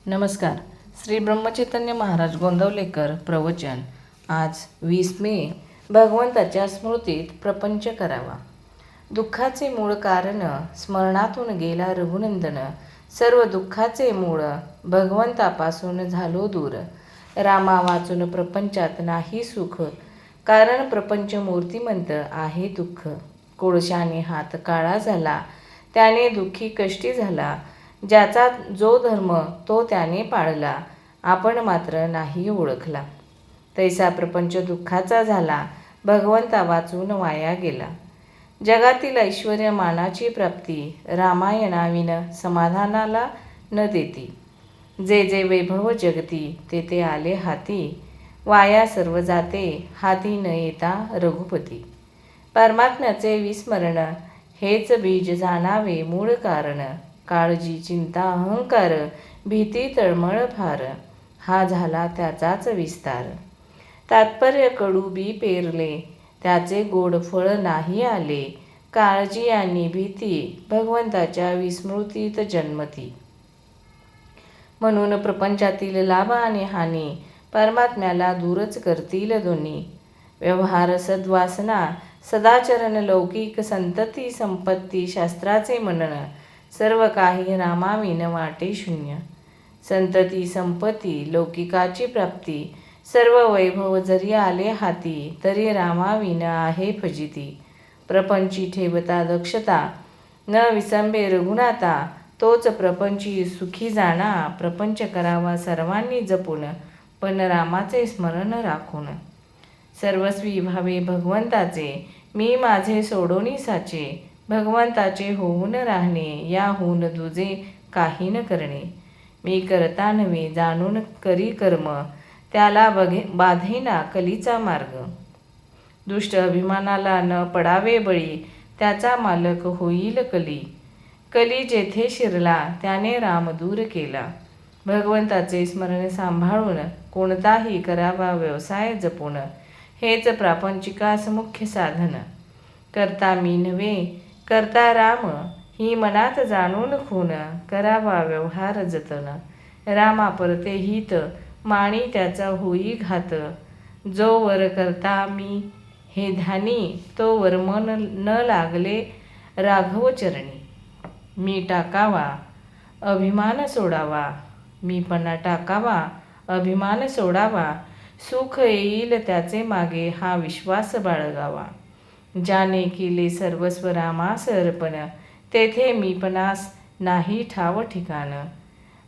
नमस्कार. श्री ब्रह्मचैतन्य महाराज गोंदवलेकर प्रवचन. आज 20 मे. भगवंताच्या स्मृतीत प्रपंच करावा. दुःखाचे मूळ कारण स्मरणातून गेला रघुनंदन. सर्व दुःखाचे मूळ भगवंतापासून झालो दूर. रामा वाचून प्रपंचात नाही सुख, कारण प्रपंच मूर्तिमंत आहे दुःख. कोळशाने हात काळा झाला, त्याने दुःखी कष्टी झाला. ज्याचा जो धर्म तो त्याने पाळला, आपण मात्र नाही ओळखला. तैसा प्रपंच दुःखाचा झाला, भगवंता वाचून वाया गेला. जगातील ऐश्वर्य मानाची प्राप्ती रामायणाविन समाधानाला न देती. जे जे वैभव जगती ते ते आले हाती, वाया सर्व जाते हाती न येता रघुपती. परमात्म्याचे विस्मरण हेच बीज जाणावे मूळ कारण. काळजी चिंता अहंकार भीती तळमळ फार, हा झाला त्याचाच विस्तार. तात्पर्य कडू बी पेरले, त्याचे गोड फळ नाही आले. काळजी आणि भीती भगवंताच्या विस्मृतीत जन्मती. म्हणून प्रपंचातील लाभ आणि हानी परमात्म्याला दूरच करतील दोन्ही. व्यवहार सद्वासना सदाचरण लौकिक संतती संपत्ती शास्त्राचे मनन, सर्व काही रामाविन वाटे शून्य. संतती संपत्ती लौकिकाची प्राप्ती, सर्व वैभव जरी आले हाती, तरी रामाविन आहे फजिती. प्रपंची ठेवता दक्षता न विसंबे रघुनाथा, तोच प्रपंची सुखी जाणा. प्रपंच करावा सर्वांनी जपून, पण रामाचे स्मरण राखून. सर्वस्वी व्हावे भगवंताचे, मी माझे सोडोनी साचे. भगवंताचे होऊन राहणे, याहून दुजे काही न करणे. मी करता नव्हे जाणून करी कर्म, त्याला बाधेना कलीचा मार्ग. दुष्ट अभिमानाला न पडावे बळी, त्याचा मालक होईल कली. कली जेथे शिरला त्याने राम दूर केला. भगवंताचे स्मरण सांभाळून कोणताही करावा व्यवसाय जपून, हेच प्रापंचिकास मुख्य साधन. करता मी नव्हे करता राम, ही मनात जाणून खून. करावा व्यवहार जतन, रामा परते हित. माणी त्याचा होई घात, जो वर करता मी हे ध्यानी. तो वर मन न लागले राघव चरणी. मी टाकावा अभिमान सोडावा, मीपणा टाकावा अभिमान सोडावा. सुख येईल त्याचे मागे हा विश्वास बाळगावा. ज्याने केले सर्वस्व रामास अर्पण, तेथे मीपणास नाही ठाव ठिकाण.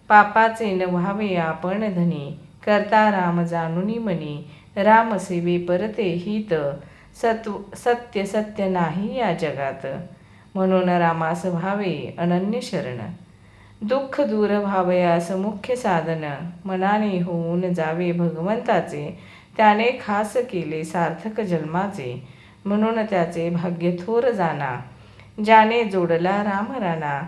पापाचे न व्हावे आपण धनी, करता राम जाणुनी मनी. राम सेवे परते हित, सत्य सत्य नाही या जगात. म्हणून रामास व्हावे अनन्य शरण. दुःख दूर व्हावयास मुख्य साधन, मनाने होऊन जावे भगवंताचे. त्याने खास केले सार्थक जन्माचे, म्हणून त्याचे भाग्य थोर जाणा. ज्याने जोडला राम राणा,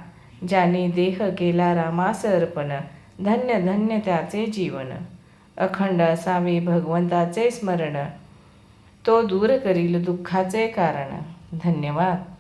ज्याने देह केला रामास अर्पण. धन्य धन्य त्याचे जीवन. अखंड असावे भगवंताचे स्मरण, तो दूर करील दुःखाचे कारण. धन्यवाद.